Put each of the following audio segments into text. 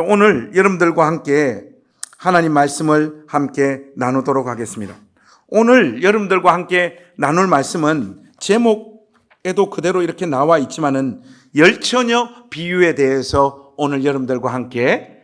오늘 여러분들과 함께 하나님 말씀을 함께 나누도록 하겠습니다. 오늘 여러분들과 함께 나눌 말씀은 제목에도 그대로 이렇게 나와 있지만은 열처녀 비유에 대해서 오늘 여러분들과 함께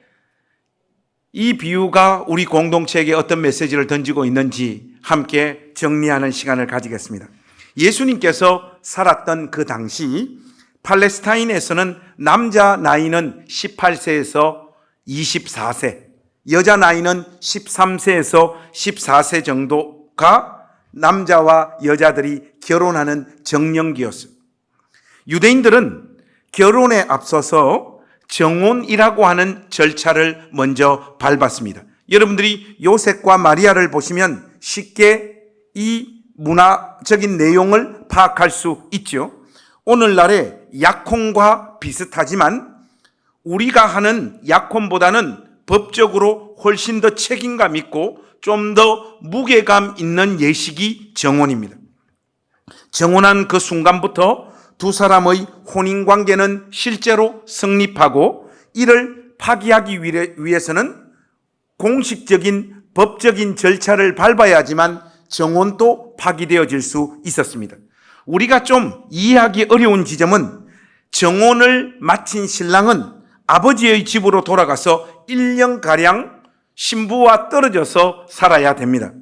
이 비유가 우리 공동체에게 어떤 메시지를 던지고 있는지 함께 정리하는 시간을 가지겠습니다. 예수님께서 살았던 그 당시 팔레스타인에서는 남자 나이는 18세에서 24세, 여자 나이는 13세에서 14세 정도가 남자와 여자들이 결혼하는 정년기였어요. 유대인들은 결혼에 앞서서 정혼이라고 하는 절차를 먼저 밟았습니다. 여러분들이 요셉과 마리아를 보시면 쉽게 이 문화적인 내용을 파악할 수 있죠. 오늘날의 약혼과 비슷하지만 우리가 하는 약혼보다는 법적으로 훨씬 더 책임감 있고 좀 더 무게감 있는 예식이 정혼입니다. 정혼한 그 순간부터 두 사람의 혼인관계는 실제로 성립하고 이를 파기하기 위해서는 공식적인 법적인 절차를 밟아야지만 정혼도 파기되어질 수 있었습니다. 우리가 좀 이해하기 어려운 지점은 정혼을 마친 신랑은 아버지의 집으로 돌아가서 1년가량 신부와 떨어져서 살아야 됩니다.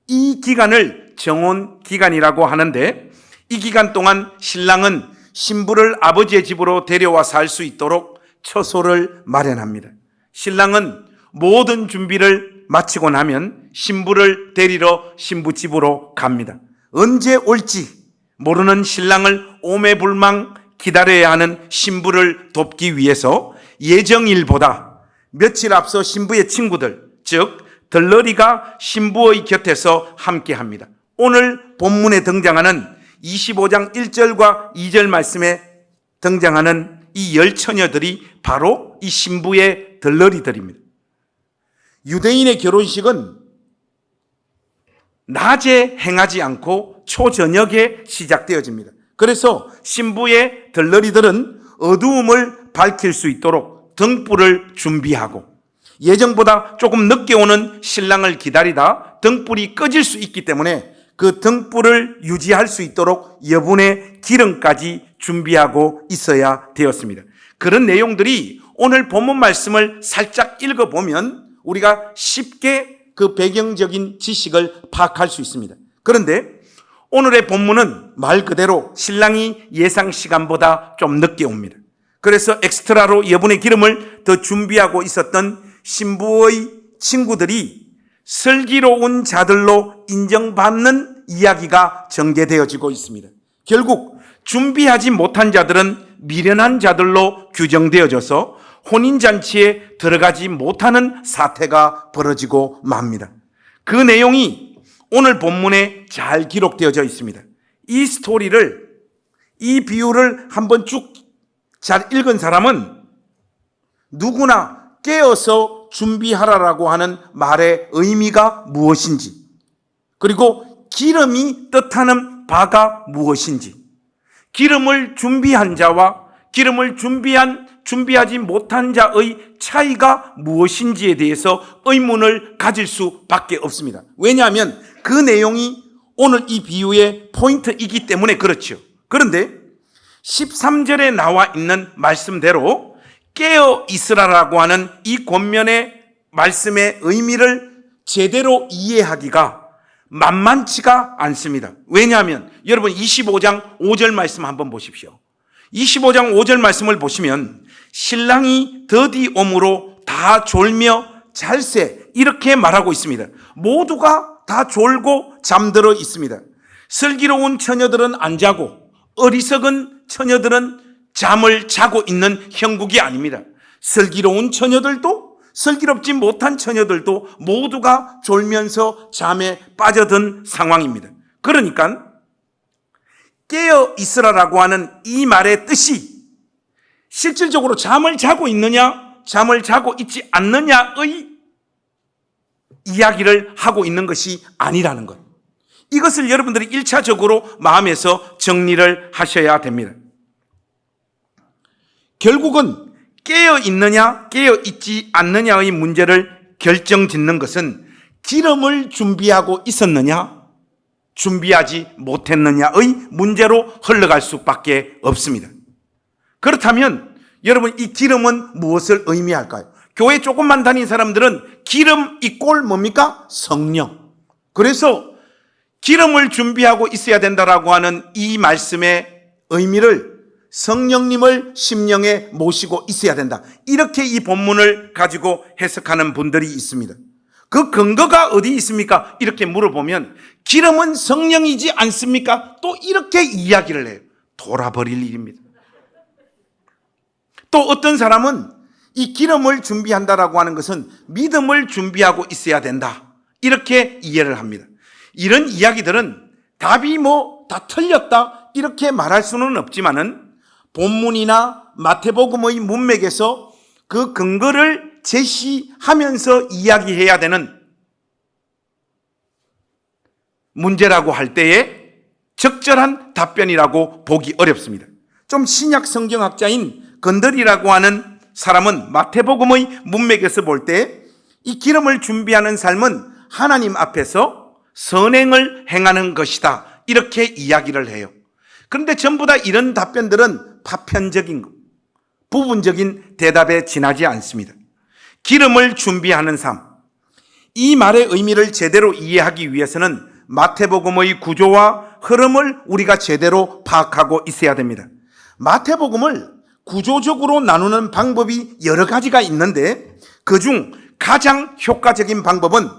이 기간을 정혼 기간이라고 하는데 이 기간 동안 신랑은 신부를 아버지의 집으로 데려와 살 수 있도록 처소를 마련합니다. 신랑은 모든 준비를 마치고 나면 신부를 데리러 신부 집으로 갑니다. 언제 올지 모르는 신랑을 오매불망 기다려야 하는 신부를 돕기 위해서 예정일보다 며칠 앞서 신부의 친구들, 즉 들러리가 신부의 곁에서 함께합니다. 오늘 본문에 등장하는 25장 1절과 2절 말씀에 등장하는 이 열처녀들이 바로 이 신부의 들러리들입니다. 유대인의 결혼식은 낮에 행하지 않고 초저녁에 시작되어집니다. 그래서 신부의 들러리들은 어두움을 밝힐 수 있도록 등불을 준비하고 예정보다 조금 늦게 오는 신랑을 기다리다 등불이 꺼질 수 있기 때문에 그 등불을 유지할 수 있도록 여분의 기름까지 준비하고 있어야 되었습니다. 그런 내용들이 오늘 본문 말씀을 살짝 읽어보면 우리가 쉽게 그 배경적인 지식을 파악할 수 있습니다. 그런데 오늘의 본문은 말 그대로 신랑이 예상 시간보다 좀 늦게 옵니다. 그래서 엑스트라로 여분의 기름을 더 준비하고 있었던 신부의 친구들이 슬기로운 자들로 인정받는 이야기가 전개되어지고 있습니다. 결국 준비하지 못한 자들은 미련한 자들로 규정되어져서 혼인잔치에 들어가지 못하는 사태가 벌어지고 맙니다. 그 내용이 오늘 본문에 잘 기록되어져 있습니다. 이 스토리를, 이 비유를 한번 쭉 잘 읽은 사람은 누구나 깨어서 준비하라라고 하는 말의 의미가 무엇인지, 그리고 기름이 뜻하는 바가 무엇인지, 기름을 준비한 자와 기름을 준비하지 못한 자의 차이가 무엇인지에 대해서 의문을 가질 수밖에 없습니다. 왜냐하면 그 내용이 오늘 이 비유의 포인트이기 때문에 그렇죠. 그런데 13절에 나와 있는 말씀대로 깨어 있으라라고 하는 이 권면의 말씀의 의미를 제대로 이해하기가 만만치가 않습니다. 왜냐하면 여러분 25장 5절 말씀 한번 보십시오. 25장 5절 말씀을 보시면 신랑이 더디 오므로 다 졸며 잘세 이렇게 말하고 있습니다. 모두가 다 졸고 잠들어 있습니다. 슬기로운 처녀들은 안 자고 어리석은 처녀들은 잠을 자고 있는 형국이 아닙니다. 슬기로운 처녀들도 슬기롭지 못한 처녀들도 모두가 졸면서 잠에 빠져든 상황입니다. 그러니까 깨어 있으라라고 하는 이 말의 뜻이 실질적으로 잠을 자고 있느냐 잠을 자고 있지 않느냐의 이야기를 하고 있는 것이 아니라는 것. 이것을 여러분들이 1차적으로 마음에서 정리를 하셔야 됩니다. 결국은 깨어 있느냐 깨어 있지 않느냐의 문제를 결정짓는 것은 기름을 준비하고 있었느냐 준비하지 못했느냐의 문제로 흘러갈 수밖에 없습니다. 그렇다면 여러분, 이 기름은 무엇을 의미할까요? 교회 조금만 다닌 사람들은 기름 이꼴 뭡니까? 성령. 그래서 기름을 준비하고 있어야 된다라고 하는 이 말씀의 의미를 성령님을 심령에 모시고 있어야 된다, 이렇게 이 본문을 가지고 해석하는 분들이 있습니다. 그 근거가 어디 있습니까? 이렇게 물어보면 기름은 성령이지 않습니까? 또 이렇게 이야기를 해요. 돌아버릴 일입니다. 또 어떤 사람은 이 기름을 준비한다라고 하는 것은 믿음을 준비하고 있어야 된다, 이렇게 이해를 합니다. 이런 이야기들은 답이 다 틀렸다 이렇게 말할 수는 없지만은 본문이나 마태복음의 문맥에서 그 근거를 제시하면서 이야기해야 되는 문제라고 할 때에 적절한 답변이라고 보기 어렵습니다. 좀 신약 성경학자인 건덜이라고 하는 사람은 마태복음의 문맥에서 볼 때 이 기름을 준비하는 삶은 하나님 앞에서 선행을 행하는 것이다, 이렇게 이야기를 해요. 그런데 전부 다 이런 답변들은 파편적인 것, 부분적인 대답에 지나지 않습니다. 기름을 준비하는 삶, 이 말의 의미를 제대로 이해하기 위해서는 마태복음의 구조와 흐름을 우리가 제대로 파악하고 있어야 됩니다. 마태복음을 구조적으로 나누는 방법이 여러 가지가 있는데 그중 가장 효과적인 방법은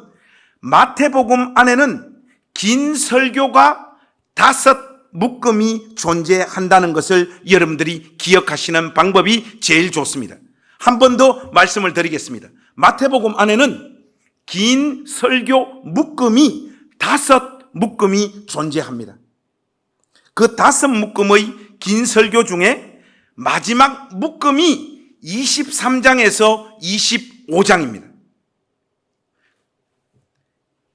마태복음 안에는 긴 설교가 5 묶음이 존재한다는 것을 여러분들이 기억하시는 방법이 제일 좋습니다. 한 번 더 말씀을 드리겠습니다. 마태복음 안에는 긴 설교 묶음이 5 묶음이 존재합니다. 그 5 묶음의 긴 설교 중에 마지막 묶음이 23장에서 25장입니다.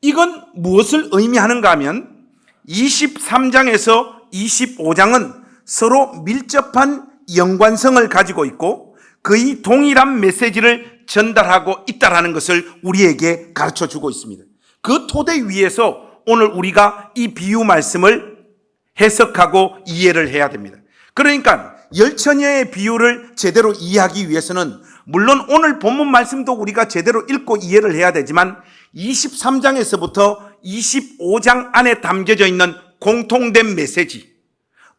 이건 무엇을 의미하는가 하면 23장에서 25장은 서로 밀접한 연관성을 가지고 있고 거의 동일한 메시지를 전달하고 있다는 것을 우리에게 가르쳐 주고 있습니다. 그 토대 위에서 오늘 우리가 이 비유 말씀을 해석하고 이해를 해야 됩니다. 그러니까 열처녀의 비유를 제대로 이해하기 위해서는 물론 오늘 본문 말씀도 우리가 제대로 읽고 이해를 해야 되지만 23장에서부터 25장 안에 담겨져 있는 공통된 메시지,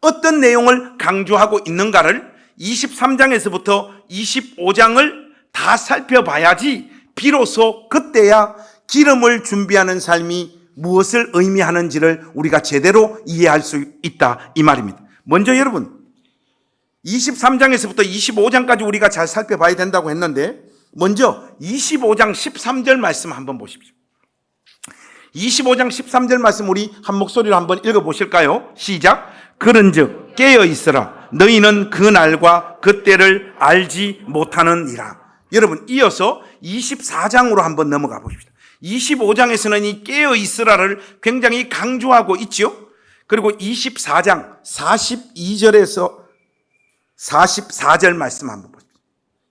어떤 내용을 강조하고 있는가를 23장에서부터 25장을 다 살펴봐야지 비로소 그때야 기름을 준비하는 삶이 무엇을 의미하는지를 우리가 제대로 이해할 수 있다, 이 말입니다. 먼저 여러분, 23장에서부터 25장까지 우리가 잘 살펴봐야 된다고 했는데 먼저 25장 13절 말씀 한번 보십시오. 25장 13절 말씀 우리 한 목소리로 한번 읽어보실까요? 시작. 그런즉 깨어 있으라, 너희는 그 날과 그 때를 알지 못하느니라. 여러분, 이어서 24장으로 한번 넘어가 보십시오. 25장에서는 이 깨어 있으라를 굉장히 강조하고 있죠. 그리고 24장 42절에서 44절 말씀 한번 보십시오.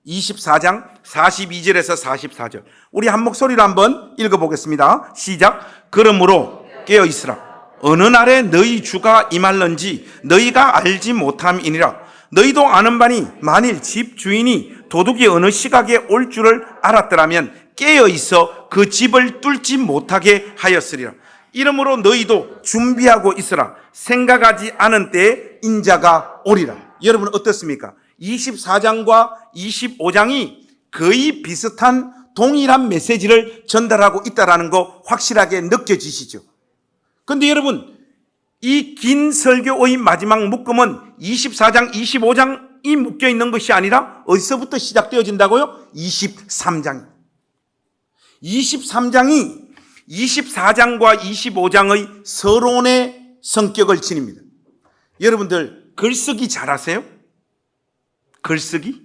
24장 42절에서 44절 우리 한 목소리로 한번 읽어보겠습니다. 시작. 그러므로 깨어 있으라, 어느 날에 너희 주가 임할런지 너희가 알지 못함이니라. 너희도 아는 바니 만일 집 주인이 도둑이 어느 시각에 올 줄을 알았더라면 깨어 있어 그 집을 뚫지 못하게 하였으리라. 이러므로 너희도 준비하고 있으라. 생각하지 않은 때에 인자가 오리라. 여러분 어떻습니까? 24장과 25장이 거의 비슷한 동일한 메시지를 전달하고 있다는 거 확실하게 느껴지시죠? 그런데 여러분, 이 긴 설교의 마지막 묶음은 24장, 25장이 묶여 있는 것이 아니라 어디서부터 시작되어진다고요? 23장. 23장이 24장과 25장의 서론의 성격을 지닙니다. 여러분들 글쓰기 잘하세요? 글쓰기?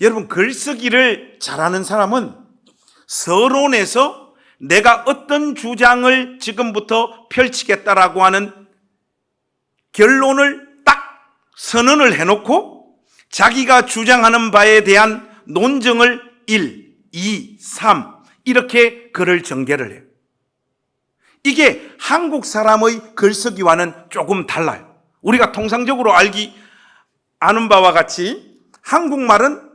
여러분, 글쓰기를 잘하는 사람은 서론에서 내가 어떤 주장을 지금부터 펼치겠다라고 하는 결론을 딱 선언을 해놓고 자기가 주장하는 바에 대한 논증을 1, 2, 3 이렇게 글을 전개를 해요. 이게 한국 사람의 글쓰기와는 조금 달라요. 우리가 통상적으로 아는 바와 같이 한국말은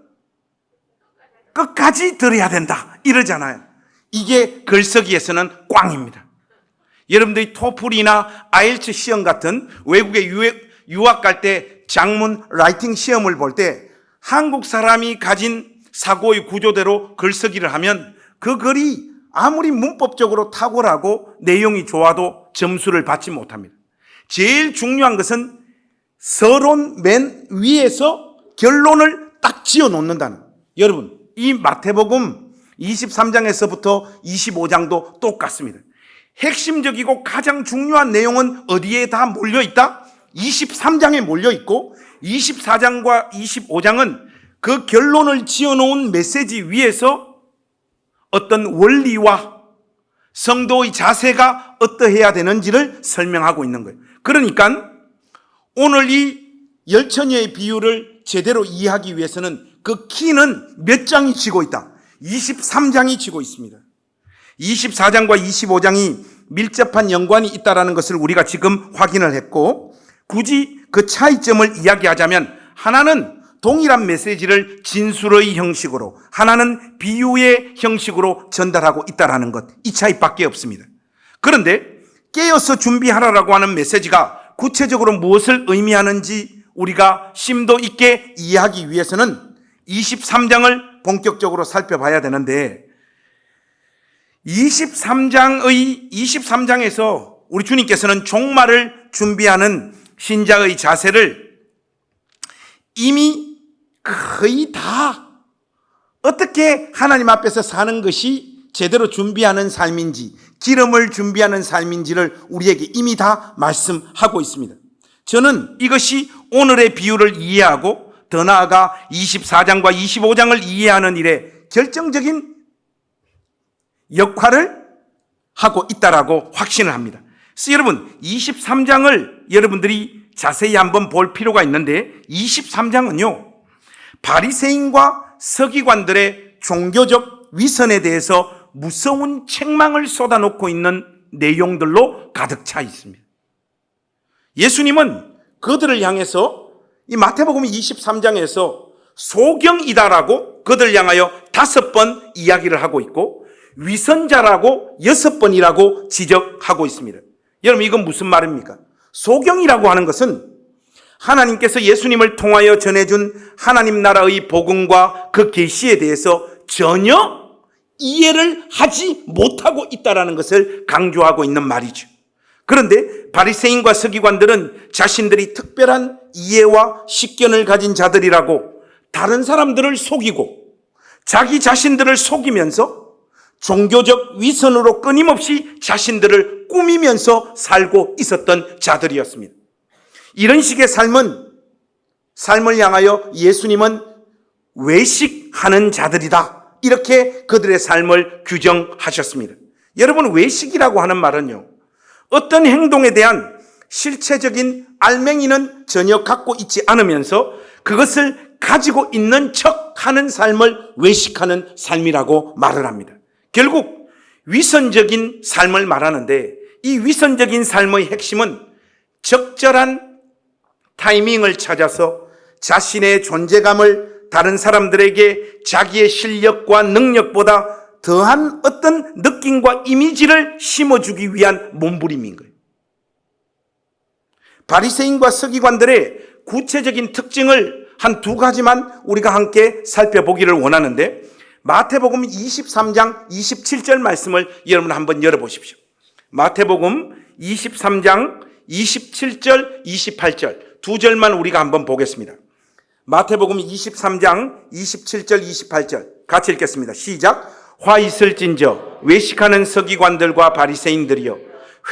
끝까지 들어야 된다 이러잖아요. 이게 글쓰기에서는 꽝입니다. 여러분들이 토플이나 아이엘츠 시험 같은 외국에 유학 갈 때 장문 라이팅 시험을 볼 때 한국 사람이 가진 사고의 구조대로 글쓰기를 하면 그 글이 아무리 문법적으로 탁월하고 내용이 좋아도 점수를 받지 못합니다. 제일 중요한 것은 서론 맨 위에서 결론을 딱 지어 놓는다는. 여러분, 이 마태복음 23장에서부터 25장도 똑같습니다. 핵심적이고 가장 중요한 내용은 어디에 다 몰려있다? 23장에 몰려있고 24장과 25장은 그 결론을 지어놓은 메시지 위에서 어떤 원리와 성도의 자세가 어떠해야 되는지를 설명하고 있는 거예요. 그러니까 오늘 이 열처녀의 비유를 제대로 이해하기 위해서는 그 키는 몇 장이 쥐고 있다? 23장이 쥐고 있습니다. 24장과 25장이 밀접한 연관이 있다는 것을 우리가 지금 확인을 했고, 굳이 그 차이점을 이야기하자면 하나는 동일한 메시지를 진술의 형식으로, 하나는 비유의 형식으로 전달하고 있다는 것, 이 차이밖에 없습니다. 그런데 깨어서 준비하라라고 하는 메시지가 구체적으로 무엇을 의미하는지 우리가 심도 있게 이해하기 위해서는 23장을 본격적으로 살펴봐야 되는데, 23장에서 우리 주님께서는 종말을 준비하는 신자의 자세를 이미 거의 다 어떻게 하나님 앞에서 사는 것이 제대로 준비하는 삶인지, 기름을 준비하는 삶인지를 우리에게 이미 다 말씀하고 있습니다. 저는 이것이 오늘의 비유를 이해하고 더 나아가 24장과 25장을 이해하는 일에 결정적인 역할을 하고 있다라고 확신을 합니다. 그래서 여러분, 23장을 여러분들이 자세히 한번 볼 필요가 있는데, 23장은요 바리새인과 서기관들의 종교적 위선에 대해서 무서운 책망을 쏟아놓고 있는 내용들로 가득 차 있습니다. 예수님은 그들을 향해서 이 마태복음 23장에서 소경이다라고 그들을 향하여 5번 이야기를 하고 있고, 위선자라고 6번이라고 지적하고 있습니다. 여러분, 이건 무슨 말입니까? 소경이라고 하는 것은 하나님께서 예수님을 통하여 전해준 하나님 나라의 복음과 그 계시에 대해서 전혀 이해를 하지 못하고 있다는 것을 강조하고 있는 말이죠. 그런데 바리새인과 서기관들은 자신들이 특별한 이해와 식견을 가진 자들이라고 다른 사람들을 속이고 자기 자신들을 속이면서 종교적 위선으로 끊임없이 자신들을 꾸미면서 살고 있었던 자들이었습니다. 이런 식의 삶을 향하여 예수님은 외식하는 자들이다, 이렇게 그들의 삶을 규정하셨습니다. 여러분, 외식이라고 하는 말은요, 어떤 행동에 대한 실체적인 알맹이는 전혀 갖고 있지 않으면서 그것을 가지고 있는 척하는 삶을 외식하는 삶이라고 말을 합니다. 결국 위선적인 삶을 말하는데, 이 위선적인 삶의 핵심은 적절한 타이밍을 찾아서 자신의 존재감을 다른 사람들에게 자기의 실력과 능력보다 더한 어떤 느낌과 이미지를 심어주기 위한 몸부림인 거예요. 바리새인과 서기관들의 구체적인 특징을 한 2가지만 우리가 함께 살펴보기를 원하는데, 마태복음 23장 27절 말씀을 여러분 한번 열어보십시오. 마태복음 23장 27절 28절 2절만 우리가 한번 보겠습니다. 마태복음 23장 27절 28절 같이 읽겠습니다. 시작. 화 있을진저 외식하는 서기관들과 바리새인들이여,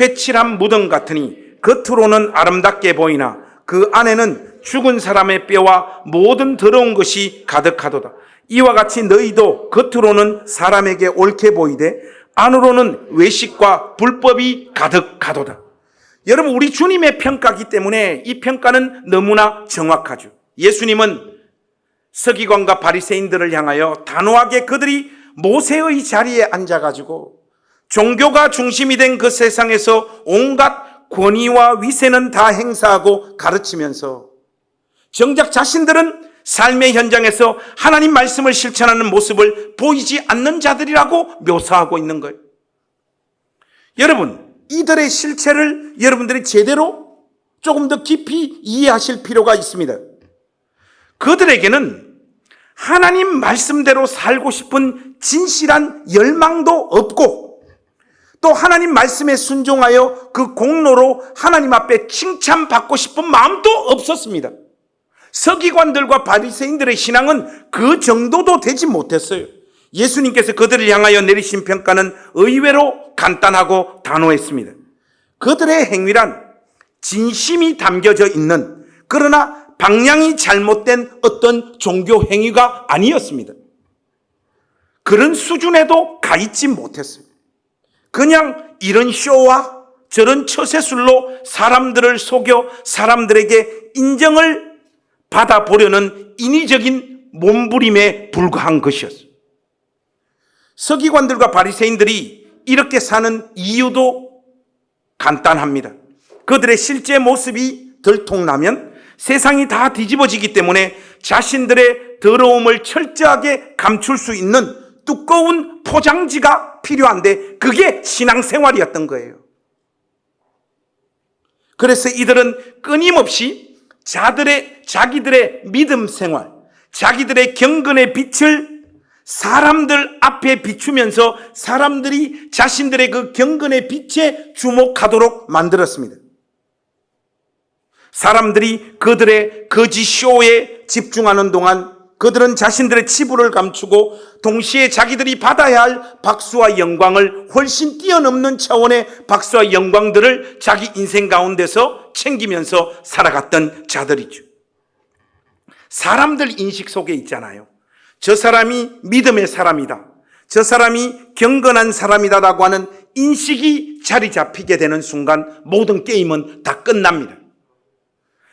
회칠한 무덤 같으니 겉으로는 아름답게 보이나 그 안에는 죽은 사람의 뼈와 모든 더러운 것이 가득하도다. 이와 같이 너희도 겉으로는 사람에게 옳게 보이되 안으로는 외식과 불법이 가득하도다. 여러분, 우리 주님의 평가이기 때문에 이 평가는 너무나 정확하죠. 예수님은 서기관과 바리새인들을 향하여 단호하게 그들이 모세의 자리에 앉아가지고 종교가 중심이 된 그 세상에서 온갖 권위와 위세는 다 행사하고 가르치면서 정작 자신들은 삶의 현장에서 하나님 말씀을 실천하는 모습을 보이지 않는 자들이라고 묘사하고 있는 거예요. 여러분, 이들의 실체를 여러분들이 제대로 조금 더 깊이 이해하실 필요가 있습니다. 그들에게는 하나님 말씀대로 살고 싶은 진실한 열망도 없고, 또 하나님 말씀에 순종하여 그 공로로 하나님 앞에 칭찬받고 싶은 마음도 없었습니다. 서기관들과 바리새인들의 신앙은 그 정도도 되지 못했어요. 예수님께서 그들을 향하여 내리신 평가는 의외로 간단하고 단호했습니다. 그들의 행위란 진심이 담겨져 있는, 그러나 방향이 잘못된 어떤 종교 행위가 아니었습니다. 그런 수준에도 가 있지 못했어요. 그냥 이런 쇼와 저런 처세술로 사람들을 속여 사람들에게 인정을 받아보려는 인위적인 몸부림에 불과한 것이었어요. 서기관들과 바리새인들이 이렇게 사는 이유도 간단합니다. 그들의 실제 모습이 들통나면 세상이 다 뒤집어지기 때문에 자신들의 더러움을 철저하게 감출 수 있는 두꺼운 포장지가 필요한데 그게 신앙생활이었던 거예요. 그래서 이들은 끊임없이 자기들의 믿음 생활, 자기들의 경건의 빛을 사람들 앞에 비추면서 사람들이 자신들의 그 경건의 빛에 주목하도록 만들었습니다. 사람들이 그들의 거짓 쇼에 집중하는 동안 그들은 자신들의 치부를 감추고 동시에 자기들이 받아야 할 박수와 영광을 훨씬 뛰어넘는 차원의 박수와 영광들을 자기 인생 가운데서 챙기면서 살아갔던 자들이죠. 사람들 인식 속에 있잖아요. 저 사람이 믿음의 사람이다, 저 사람이 경건한 사람이다라고 하는 인식이 자리 잡히게 되는 순간 모든 게임은 다 끝납니다.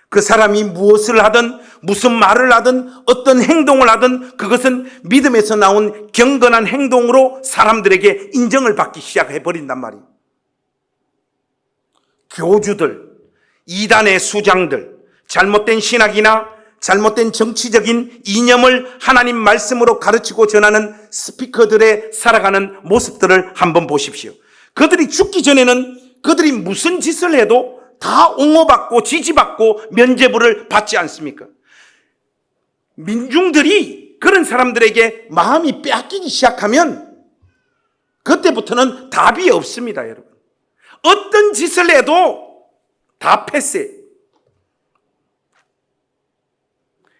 그 사람이 무엇을 하든 무슨 말을 하든 어떤 행동을 하든 그것은 믿음에서 나온 경건한 행동으로 사람들에게 인정을 받기 시작해버린단 말이에요. 교주들, 이단의 수장들, 잘못된 신학이나 잘못된 정치적인 이념을 하나님 말씀으로 가르치고 전하는 스피커들의 살아가는 모습들을 한번 보십시오. 그들이 죽기 전에는 그들이 무슨 짓을 해도 다 옹호받고 지지받고 면죄부를 받지 않습니까? 민중들이 그런 사람들에게 마음이 빼앗기기 시작하면 그때부터는 답이 없습니다, 여러분. 어떤 짓을 해도 다 패스해요.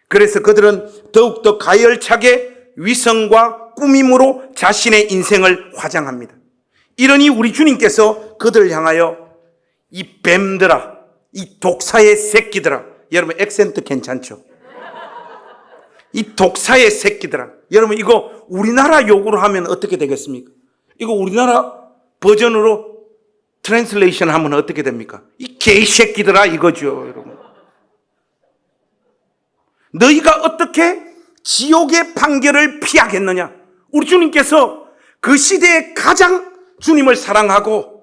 그래서 그들은 더욱더 가열차게 위선과 꾸밈으로 자신의 인생을 화장합니다. 이러니 우리 주님께서 그들을 향하여 이 뱀들아, 이 독사의 새끼들아, 여러분 액센트 괜찮죠? 이 독사의 새끼들아, 여러분 이거 우리나라 욕으로 하면 어떻게 되겠습니까? 이거 우리나라 버전으로 트랜슬레이션 하면 어떻게 됩니까? 이 개새끼들아 이거죠, 여러분. 너희가 어떻게 지옥의 판결을 피하겠느냐? 우리 주님께서 그 시대에 가장 주님을 사랑하고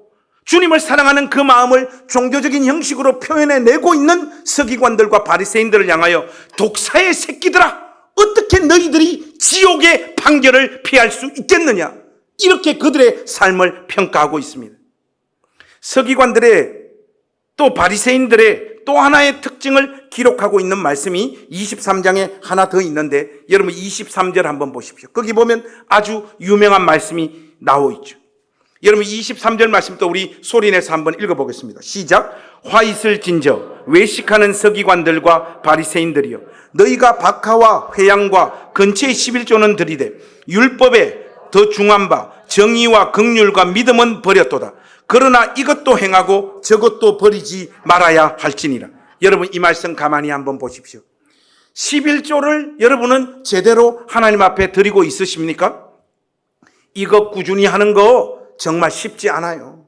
주님을 사랑하는 그 마음을 종교적인 형식으로 표현해내고 있는 서기관들과 바리새인들을 향하여 독사의 새끼들아, 어떻게 너희들이 지옥의 판결을 피할 수 있겠느냐? 이렇게 그들의 삶을 평가하고 있습니다. 서기관들의 또 바리새인들의 또 하나의 특징을 기록하고 있는 말씀이 23장에 하나 더 있는데 여러분 23절 한번 보십시오. 거기 보면 아주 유명한 말씀이 나와 있죠. 여러분 23절 말씀도 우리 소리내서 한번 읽어보겠습니다. 시작. 화 있을 진저 외식하는 서기관들과 바리새인들이여, 너희가 박하와 회양과 근처의 11조는 들이되 율법에 더 중한 바 정의와 긍휼과 믿음은 버렸도다. 그러나 이것도 행하고 저것도 버리지 말아야 할지니라. 여러분 이 말씀 가만히 한번 보십시오. 11조를 여러분은 제대로 하나님 앞에 드리고 있으십니까? 이거 꾸준히 하는 거 정말 쉽지 않아요.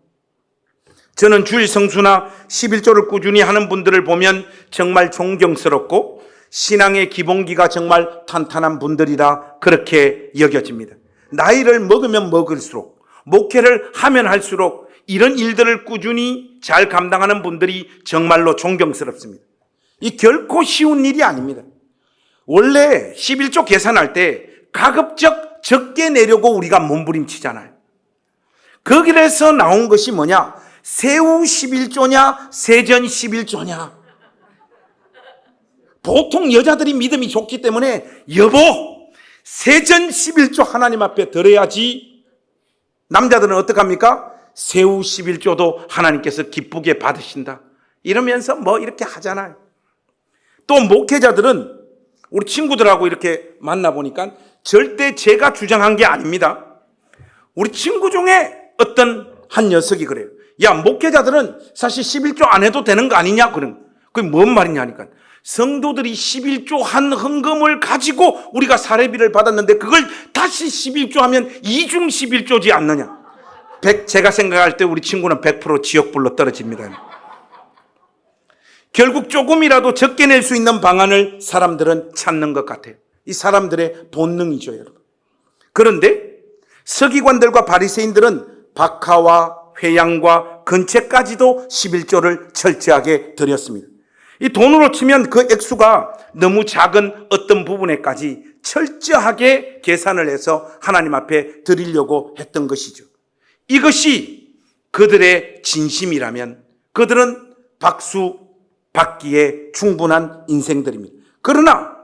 저는 주일 성수나 11조를 꾸준히 하는 분들을 보면 정말 존경스럽고 신앙의 기본기가 정말 탄탄한 분들이라 그렇게 여겨집니다. 나이를 먹으면 먹을수록, 목회를 하면 할수록 이런 일들을 꾸준히 잘 감당하는 분들이 정말로 존경스럽습니다. 이 결코 쉬운 일이 아닙니다. 원래 11조 계산할 때 가급적 적게 내려고 우리가 몸부림치잖아요. 거기에서 나온 것이 뭐냐? 세후 11조냐 세전 11조냐. 보통 여자들이 믿음이 좋기 때문에 여보 세전 11조 하나님 앞에 드려야지. 남자들은 어떡합니까? 세후 11조도 하나님께서 기쁘게 받으신다 이러면서 뭐 이렇게 하잖아요. 또 목회자들은 우리 친구들하고 이렇게 만나보니까 절대 제가 주장한 게 아닙니다. 우리 친구 중에 어떤 한 녀석이 그래요. 야, 목회자들은 사실 11조 안 해도 되는 거 아니냐? 그게 뭔 말이냐 하니까 성도들이 11조 한 헌금을 가지고 우리가 사례비를 받았는데 그걸 다시 11조 하면 이중 11조지 않느냐. 제가 생각할 때 우리 친구는 100% 지옥불로 떨어집니다. 결국 조금이라도 적게 낼 수 있는 방안을 사람들은 찾는 것 같아요. 이 사람들의 본능이죠, 여러분. 그런데 서기관들과 바리새인들은 박하와 회양과 근채까지도 11조를 철저하게 드렸습니다. 이 돈으로 치면 그 액수가 너무 작은 어떤 부분에까지 철저하게 계산을 해서 하나님 앞에 드리려고 했던 것이죠. 이것이 그들의 진심이라면 그들은 박수 받기에 충분한 인생들입니다. 그러나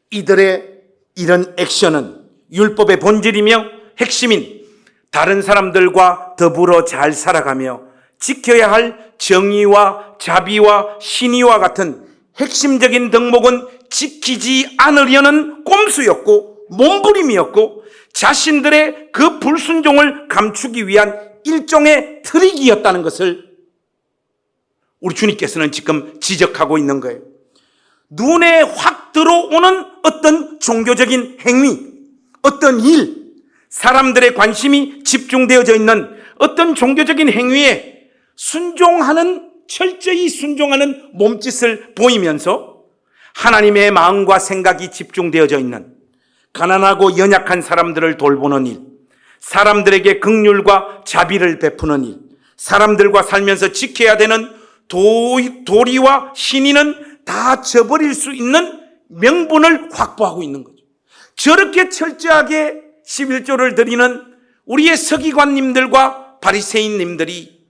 이들의 이런 액션은 율법의 본질이며 핵심인 다른 사람들과 더불어 잘 살아가며 지켜야 할 정의와 자비와 신의와 같은 핵심적인 덕목은 지키지 않으려는 꼼수였고 몸부림이었고 자신들의 그 불순종을 감추기 위한 일종의 트릭이었다는 것을 우리 주님께서는 지금 지적하고 있는 거예요. 눈에 확 들어오는 어떤 종교적인 행위, 어떤 일, 사람들의 관심이 집중되어져 있는 어떤 종교적인 행위에 철저히 순종하는 몸짓을 보이면서 하나님의 마음과 생각이 집중되어져 있는 가난하고 연약한 사람들을 돌보는 일, 사람들에게 긍휼과 자비를 베푸는 일, 사람들과 살면서 지켜야 되는 도리와 신의는 다 저버릴 수 있는 명분을 확보하고 있는 거죠. 저렇게 철저하게 11조를 드리는 우리의 서기관님들과 바리새인님들이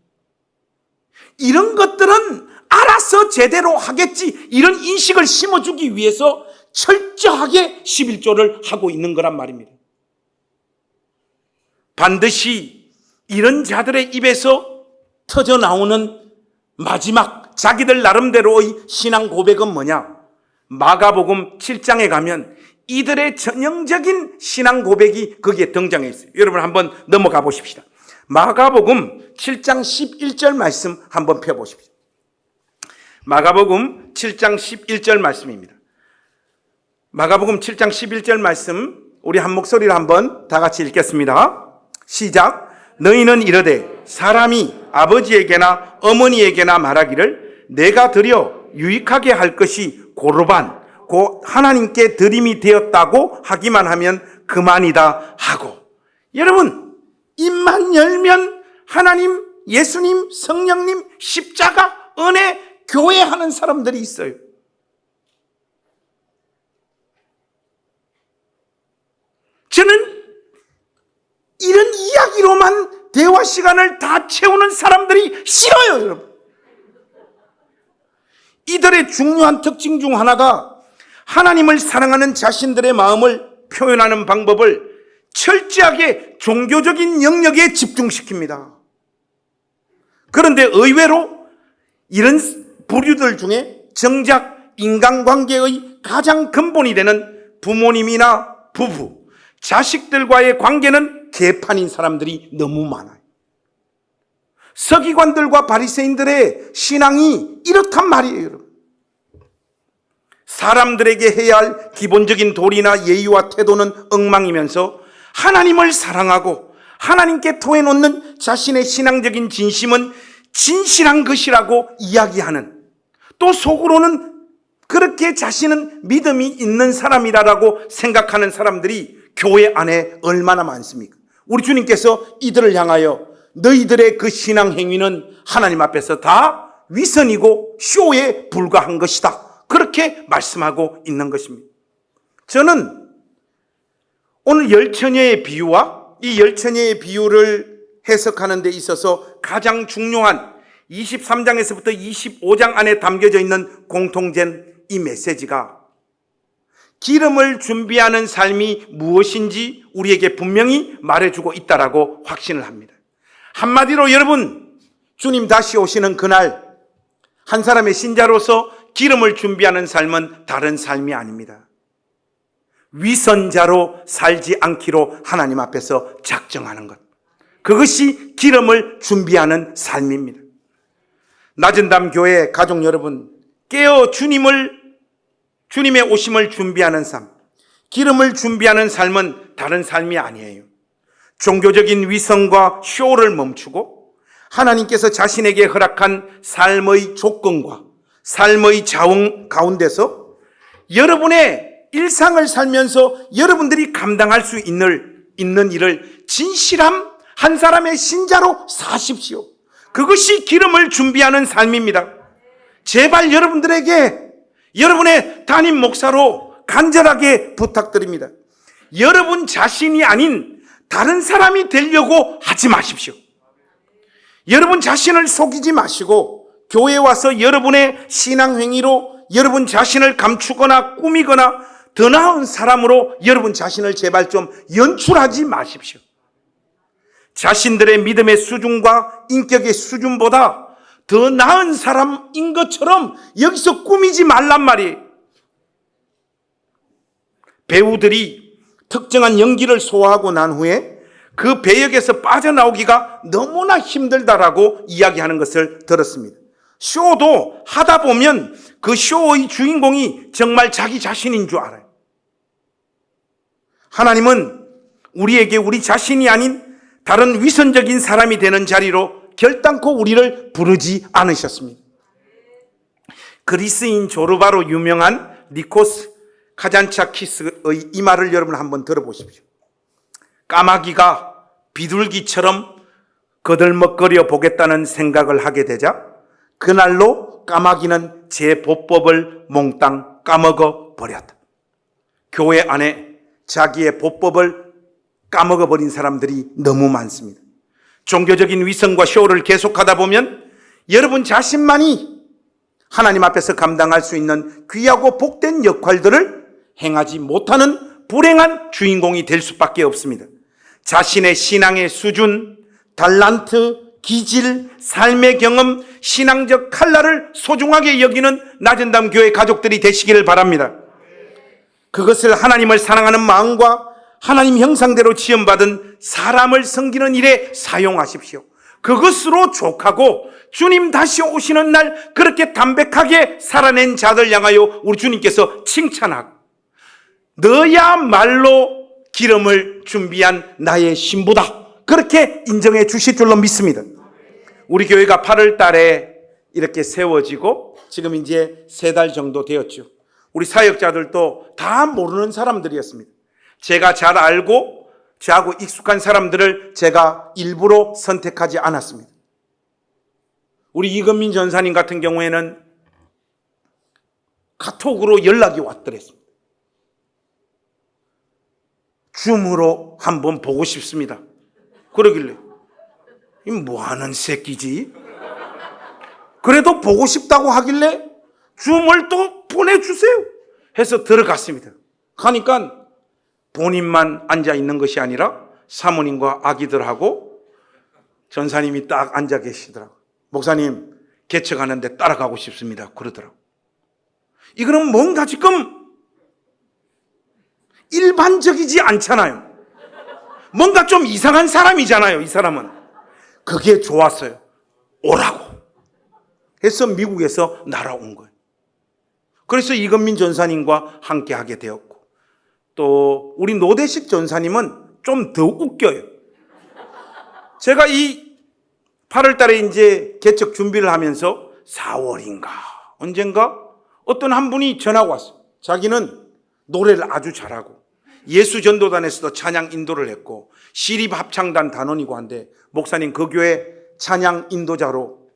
이런 것들은 알아서 제대로 하겠지 이런 인식을 심어주기 위해서 철저하게 11조를 하고 있는 거란 말입니다. 반드시 이런 자들의 입에서 터져 나오는 마지막 자기들 나름대로의 신앙 고백은 뭐냐? 마가복음 7장에 가면 이들의 전형적인 신앙 고백이 거기에 등장해 있어요. 여러분 한번 넘어가 보십시다. 마가복음 7장 11절 말씀 한번 펴보십시오. 마가복음 7장 11절 말씀입니다. 마가복음 7장 11절 말씀 우리 한 목소리로 한번 다 같이 읽겠습니다. 시작. 너희는 이르되 사람이 아버지에게나 어머니에게나 말하기를 내가 드려 유익하게 할 것이 고르반 곧 하나님께 드림이 되었다고 하기만 하면 그만이다 하고. 여러분 입만 열면 하나님, 예수님, 성령님, 십자가, 은혜, 교회 하는 사람들이 있어요. 저는 이런 이야기로만 대화 시간을 다 채우는 사람들이 싫어요, 여러분. 이들의 중요한 특징 중 하나가 하나님을 사랑하는 자신들의 마음을 표현하는 방법을 철저하게 종교적인 영역에 집중시킵니다. 그런데 의외로 이런 부류들 중에 정작 인간관계의 가장 근본이 되는 부모님이나 부부, 자식들과의 관계는 개판인 사람들이 너무 많아요. 서기관들과 바리새인들의 신앙이 이렇단 말이에요, 여러분. 사람들에게 해야 할 기본적인 도리나 예의와 태도는 엉망이면서 하나님을 사랑하고 하나님께 토해놓는 자신의 신앙적인 진심은 진실한 것이라고 이야기하는, 또 속으로는 그렇게 자신은 믿음이 있는 사람이라고 생각하는 사람들이 교회 안에 얼마나 많습니까? 우리 주님께서 이들을 향하여 너희들의 그 신앙 행위는 하나님 앞에서 다 위선이고 쇼에 불과한 것이다, 그렇게 말씀하고 있는 것입니다. 저는 오늘 열처녀의 비유와 이 열처녀의 비유를 해석하는 데 있어서 가장 중요한 23장에서부터 25장 안에 담겨져 있는 공통된 이 메시지가 기름을 준비하는 삶이 무엇인지 우리에게 분명히 말해주고 있다라고 확신을 합니다. 한마디로 여러분, 주님 다시 오시는 그날 한 사람의 신자로서 기름을 준비하는 삶은 다른 삶이 아닙니다. 위선자로 살지 않기로 하나님 앞에서 작정하는 것, 그것이 기름을 준비하는 삶입니다. 낮은담 교회 가족 여러분, 깨어 주님의 오심을 준비하는 삶, 기름을 준비하는 삶은 다른 삶이 아니에요. 종교적인 위선과 쇼를 멈추고 하나님께서 자신에게 허락한 삶의 조건과 삶의 자원 가운데서 여러분의 일상을 살면서 여러분들이 감당할 수 있는 일을 진실함 한 사람의 신자로 사십시오. 그것이 기름을 준비하는 삶입니다. 제발 여러분들에게 여러분의 담임 목사로 간절하게 부탁드립니다. 여러분 자신이 아닌 다른 사람이 되려고 하지 마십시오. 여러분 자신을 속이지 마시고 교회에 와서 여러분의 신앙행위로 여러분 자신을 감추거나 꾸미거나 더 나은 사람으로 여러분 자신을 제발 좀 연출하지 마십시오. 자신들의 믿음의 수준과 인격의 수준보다 더 나은 사람인 것처럼 여기서 꾸미지 말란 말이에요. 배우들이 특정한 연기를 소화하고 난 후에 그 배역에서 빠져나오기가 너무나 힘들다라고 이야기하는 것을 들었습니다. 쇼도 하다 보면 그 쇼의 주인공이 정말 자기 자신인 줄 알아요. 하나님은 우리에게 우리 자신이 아닌 다른 위선적인 사람이 되는 자리로 결단코 우리를 부르지 않으셨습니다. 그리스인 조르바로 유명한 니코스 카잔차키스의 이 말을 여러분 한번 들어보십시오. 까마귀가 비둘기처럼 거들먹거려 보겠다는 생각을 하게 되자 그날로 까마귀는 제 보법을 몽땅 까먹어 버렸다. 교회 안에 자기의 보법을 까먹어버린 사람들이 너무 많습니다. 종교적인 위선과 쇼를 계속하다 보면 여러분 자신만이 하나님 앞에서 감당할 수 있는 귀하고 복된 역할들을 행하지 못하는 불행한 주인공이 될 수밖에 없습니다. 자신의 신앙의 수준, 달란트, 기질, 삶의 경험, 신앙적 칼날을 소중하게 여기는 낮은담 교회 가족들이 되시기를 바랍니다. 그것을 하나님을 사랑하는 마음과 하나님 형상대로 지음받은 사람을 섬기는 일에 사용하십시오. 그것으로 족하고 주님 다시 오시는 날 그렇게 담백하게 살아낸 자들 향하여 우리 주님께서 칭찬하고 너야말로 기름을 준비한 나의 신부다, 그렇게 인정해 주실 줄로 믿습니다. 우리 교회가 8월 달에 이렇게 세워지고 지금 이제 3달 정도 되었죠. 우리 사역자들도 다 모르는 사람들이었습니다. 제가 잘 알고 저하고 익숙한 사람들을 제가 일부러 선택하지 않았습니다. 우리 이건민 전사님 같은 경우에는 카톡으로 연락이 왔더랬습니다. 줌으로 한번 보고 싶습니다. 그러길래 이 뭐하는 새끼지? 그래도 보고 싶다고 하길래 줌을 또 보내주세요 해서 들어갔습니다. 가니까 본인만 앉아 있는 것이 아니라 사모님과 아기들하고 전사님이 딱 앉아 계시더라고요. 목사님 개척하는데 따라가고 싶습니다 그러더라고요. 이거는 뭔가 지금 일반적이지 않잖아요. 뭔가 좀 이상한 사람이잖아요. 이 사람은. 그게 좋았어요. 오라고 해서 미국에서 날아온 거예요. 그래서 이건민 전사님과 함께 하게 되었고, 또 우리 노대식 전사님은 좀 더 웃겨요. 제가 이 8월 달에 이제 개척 준비를 하면서 4월인가 언젠가 어떤 한 분이 전화가 왔어요. 자기는 노래를 아주 잘하고 예수전도단에서도 찬양 인도를 했고 시립합창단 단원이고 한데 목사님 그 교회 찬양 인도자로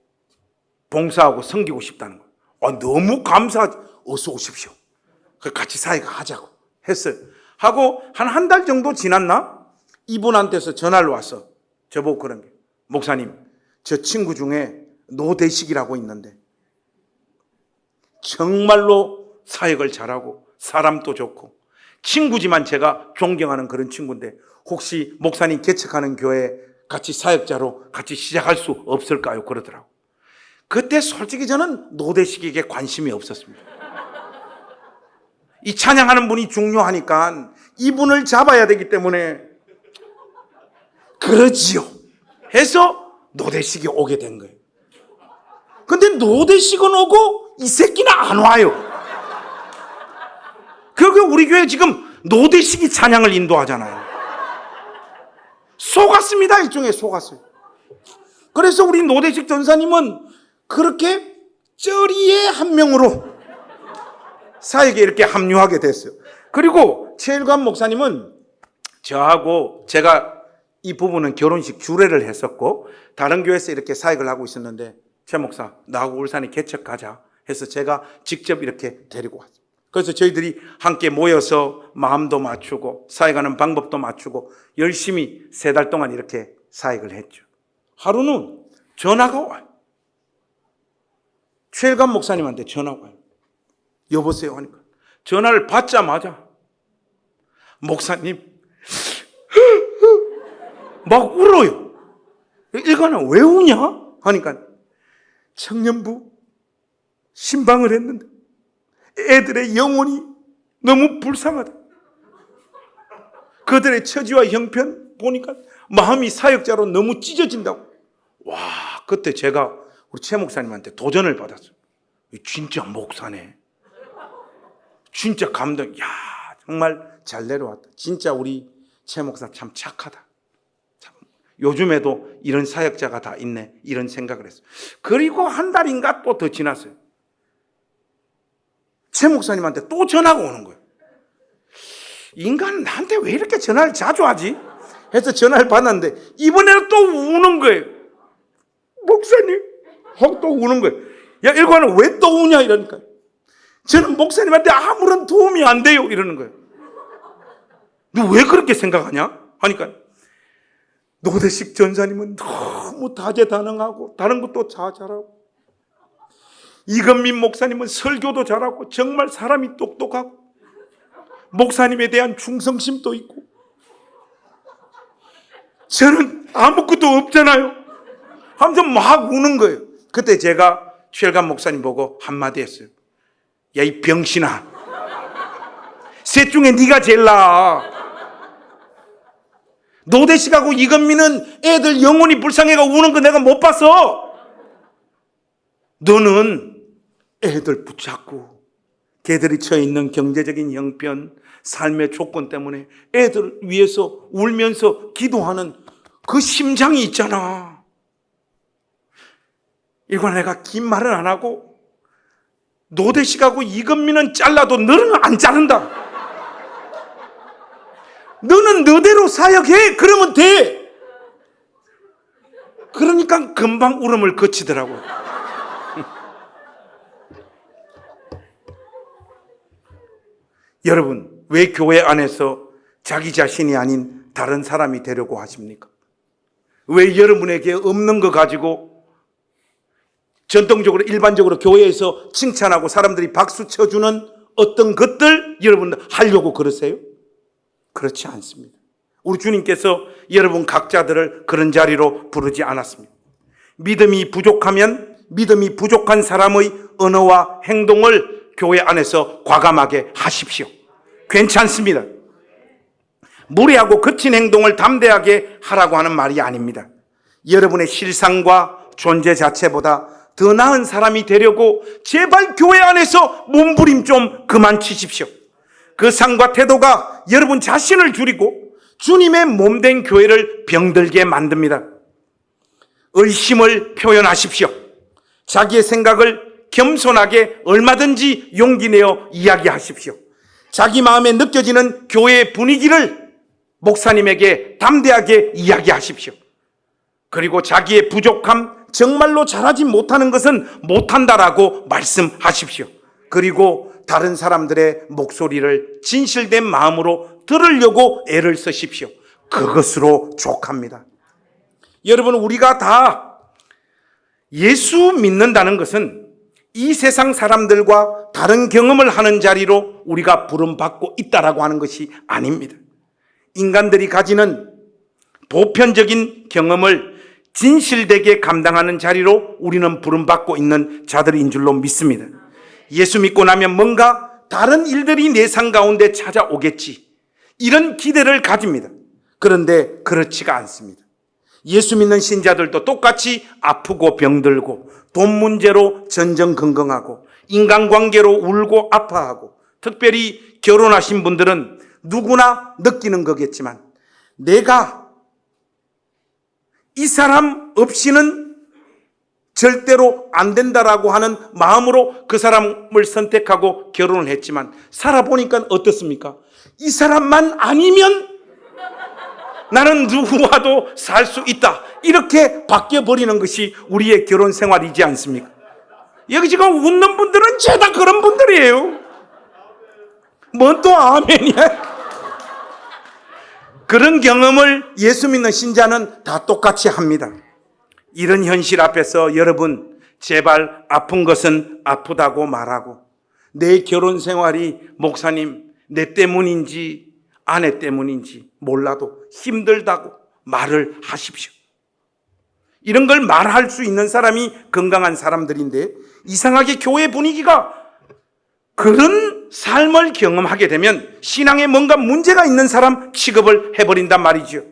봉사하고 섬기고 싶다는 거예요. 너무 감사하지. 어서 오십시오. 같이 사회가 하자고 했어요. 하고 한 달 정도 지났나? 이분한테서 전화를 와서 저보고 그런 게, 목사님 저 친구 중에 노대식이라고 있는데 정말로 사역을 잘하고 사람도 좋고 친구지만 제가 존경하는 그런 친구인데 혹시 목사님 개척하는 교회 같이 사역자로 같이 시작할 수 없을까요? 그러더라고. 그때 솔직히 저는 노대식에게 관심이 없었습니다. 이 찬양하는 분이 중요하니까 이분을 잡아야 되기 때문에 그러지요 해서 노대식이 오게 된 거예요. 근데 노대식은 오고 이 새끼는 안 와요. 그리고 우리 교회 지금 노대식이 찬양을 인도하잖아요. 속았습니다. 일종의 속았어요. 그래서 우리 노대식 전사님은 그렇게 쩌리의 한 명으로 사역에 이렇게 합류하게 됐어요. 그리고 최일관 목사님은 저하고 제가 이 부부는 결혼식 주례를 했었고 다른 교회에서 이렇게 사역을 하고 있었는데 최 목사 나하고 울산에 개척하자 해서 제가 직접 이렇게 데리고 왔어요. 그래서 저희들이 함께 모여서 마음도 맞추고 사역하는 방법도 맞추고 열심히 3달 동안 이렇게 사역을 했죠. 하루는 전화가 와요. 최일관 목사님한테 전화가 와요. 여보세요 하니까 전화를 받자마자 목사님 막 울어요. 일관은 왜 우냐? 하니까 청년부 신방을 했는데 애들의 영혼이 너무 불쌍하다. 그들의 처지와 형편 보니까 마음이 사역자로 너무 찢어진다고. 와, 그때 제가 우리 최 목사님한테 도전을 받았어요. 진짜 목사네. 진짜 감동. 야, 정말 잘 내려왔다. 진짜 우리 최 목사 참 착하다. 참. 요즘에도 이런 사역자가 다 있네. 이런 생각을 했어요. 그리고 한 달인가 또 더 지났어요. 최 목사님한테 또 전화가 오는 거예요. 인간은 나한테 왜 이렇게 전화를 자주 하지? 해서 전화를 받았는데 이번에는 또 우는 거예요. 목사님 하고 또 우는 거예요. 야, 일관은 왜 또 우냐 이러니까 저는 목사님한테 아무런 도움이 안 돼요 이러는 거예요. 너 왜 그렇게 생각하냐? 하니까 노대식 전사님은 너무 다재다능하고 다른 것도 다 잘하고 이건민 목사님은 설교도 잘하고 정말 사람이 똑똑하고 목사님에 대한 충성심도 있고 저는 아무것도 없잖아요 하면서 막 우는 거예요. 그때 제가 최일관 목사님 보고 한마디 했어요. 야, 이 병신아, 셋 중에 네가 제일 나아. 노대식하고 이건민은 애들 영혼이 불쌍해가 우는 거 내가 못 봤어. 너는 애들 붙잡고 걔들이 처해 있는 경제적인 형편, 삶의 조건 때문에 애들 위해서 울면서 기도하는 그 심장이 있잖아. 이거 내가 긴 말은 안 하고 노대식하고 이건민은 잘라도 너는 안 자른다. 너는 너대로 사역해. 그러면 돼. 그러니까 금방 울음을 그치더라고요. 여러분, 왜 교회 안에서 자기 자신이 아닌 다른 사람이 되려고 하십니까? 왜 여러분에게 없는 거 가지고 전통적으로 일반적으로 교회에서 칭찬하고 사람들이 박수 쳐주는 어떤 것들 여러분들 하려고 그러세요? 그렇지 않습니다. 우리 주님께서 여러분 각자들을 그런 자리로 부르지 않았습니다. 믿음이 부족하면 믿음이 부족한 사람의 언어와 행동을 교회 안에서 과감하게 하십시오. 괜찮습니다. 무례하고 거친 행동을 담대하게 하라고 하는 말이 아닙니다. 여러분의 실상과 존재 자체보다 더 나은 사람이 되려고 제발 교회 안에서 몸부림 좀 그만 치십시오. 그 상과 태도가 여러분 자신을 줄이고 주님의 몸된 교회를 병들게 만듭니다. 의심을 표현하십시오. 자기의 생각을 겸손하게 얼마든지 용기 내어 이야기하십시오. 자기 마음에 느껴지는 교회의 분위기를 목사님에게 담대하게 이야기하십시오. 그리고 자기의 부족함, 정말로 잘하지 못하는 것은 못한다라고 말씀하십시오. 그리고 다른 사람들의 목소리를 진실된 마음으로 들으려고 애를 쓰십시오. 그것으로 족합니다. 여러분, 우리가 다 예수 믿는다는 것은 이 세상 사람들과 다른 경험을 하는 자리로 우리가 부름받고 있다라고 하는 것이 아닙니다. 인간들이 가지는 보편적인 경험을 진실되게 감당하는 자리로 우리는 부름받고 있는 자들인 줄로 믿습니다. 예수 믿고 나면 뭔가 다른 일들이 내 삶 가운데 찾아오겠지, 이런 기대를 가집니다. 그런데 그렇지가 않습니다. 예수 믿는 신자들도 똑같이 아프고 병들고 돈 문제로 전전긍긍하고 인간관계로 울고 아파하고, 특별히 결혼하신 분들은 누구나 느끼는 거겠지만 내가 이 사람 없이는 절대로 안 된다라고 하는 마음으로 그 사람을 선택하고 결혼을 했지만 살아보니까 어떻습니까? 이 사람만 아니면 나는 누구와도 살 수 있다, 이렇게 바뀌어버리는 것이 우리의 결혼 생활이지 않습니까? 여기 지금 웃는 분들은 죄다 그런 분들이에요. 뭔 또 아멘이야? 그런 경험을 예수 믿는 신자는 다 똑같이 합니다. 이런 현실 앞에서 여러분, 제발 아픈 것은 아프다고 말하고, 내 결혼 생활이 목사님 내 때문인지 아내 때문인지 몰라도 힘들다고 말을 하십시오. 이런 걸 말할 수 있는 사람이 건강한 사람들인데, 이상하게 교회 분위기가 그런 삶을 경험하게 되면 신앙에 뭔가 문제가 있는 사람 취급을 해버린단 말이죠.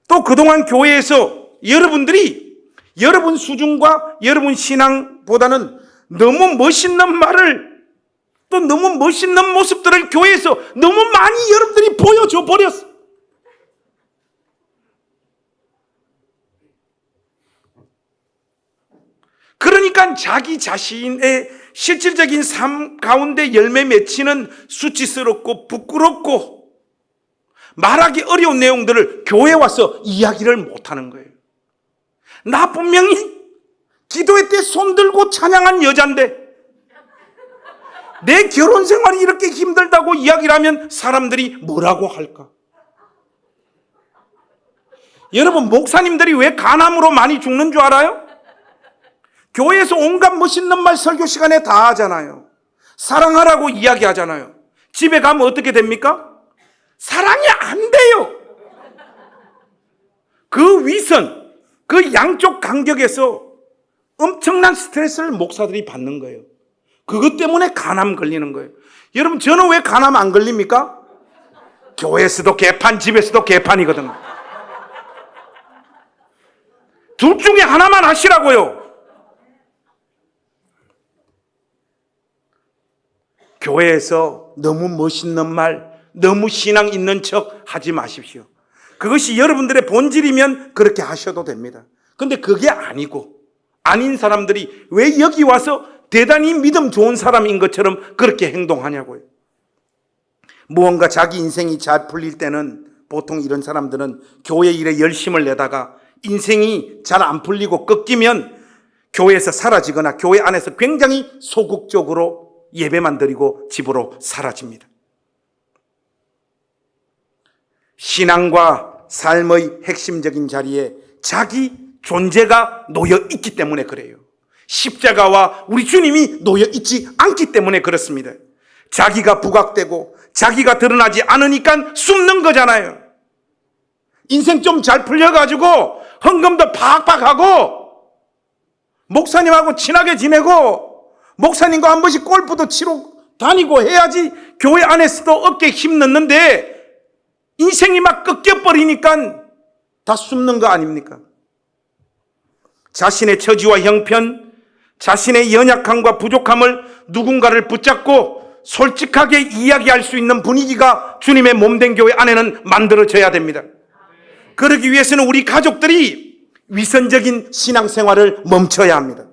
또 그동안 교회에서 여러분들이 여러분 수준과 여러분 신앙보다는 너무 멋있는 말을, 또 너무 멋있는 모습들을 교회에서 너무 많이 여러분들이 보여줘 버렸어. 그러니까 자기 자신의 실질적인 삶 가운데 열매 맺히는 수치스럽고 부끄럽고 말하기 어려운 내용들을 교회에 와서 이야기를 못하는 거예요. 나 분명히 기도회 때 손 들고 찬양한 여잔데 내 결혼 생활이 이렇게 힘들다고 이야기를 하면 사람들이 뭐라고 할까? 여러분, 목사님들이 왜 간암으로 많이 죽는 줄 알아요? 교회에서 온갖 멋있는 말 설교 시간에 다 하잖아요. 사랑하라고 이야기하잖아요. 집에 가면 어떻게 됩니까? 사랑이 안 돼요. 그 위선, 그 양쪽 간격에서 엄청난 스트레스를 목사들이 받는 거예요. 그것 때문에 간암 걸리는 거예요. 여러분, 저는 왜 간암 안 걸립니까? 교회에서도 개판, 집에서도 개판이거든요. 둘 중에 하나만 하시라고요. 교회에서 너무 멋있는 말, 너무 신앙 있는 척 하지 마십시오. 그것이 여러분들의 본질이면 그렇게 하셔도 됩니다. 근데 그게 아니고, 아닌 사람들이 왜 여기 와서 대단히 믿음 좋은 사람인 것처럼 그렇게 행동하냐고요. 무언가 자기 인생이 잘 풀릴 때는 보통 이런 사람들은 교회 일에 열심을 내다가 인생이 잘 안 풀리고 꺾이면 교회에서 사라지거나 교회 안에서 굉장히 소극적으로 예배만 드리고 집으로 사라집니다. 신앙과 삶의 핵심적인 자리에 자기 존재가 놓여 있기 때문에 그래요. 십자가와 우리 주님이 놓여 있지 않기 때문에 그렇습니다. 자기가 부각되고 자기가 드러나지 않으니까 숨는 거잖아요. 인생 좀 잘 풀려가지고 헌금도 팍팍 하고 목사님하고 친하게 지내고 목사님과 한 번씩 골프도 치러 다니고 해야지 교회 안에서도 어깨에 힘 넣는데 인생이 막 꺾여버리니까 다 숨는 거 아닙니까? 자신의 처지와 형편, 자신의 연약함과 부족함을 누군가를 붙잡고 솔직하게 이야기할 수 있는 분위기가 주님의 몸된 교회 안에는 만들어져야 됩니다. 그러기 위해서는 우리 가족들이 위선적인 신앙생활을 멈춰야 합니다.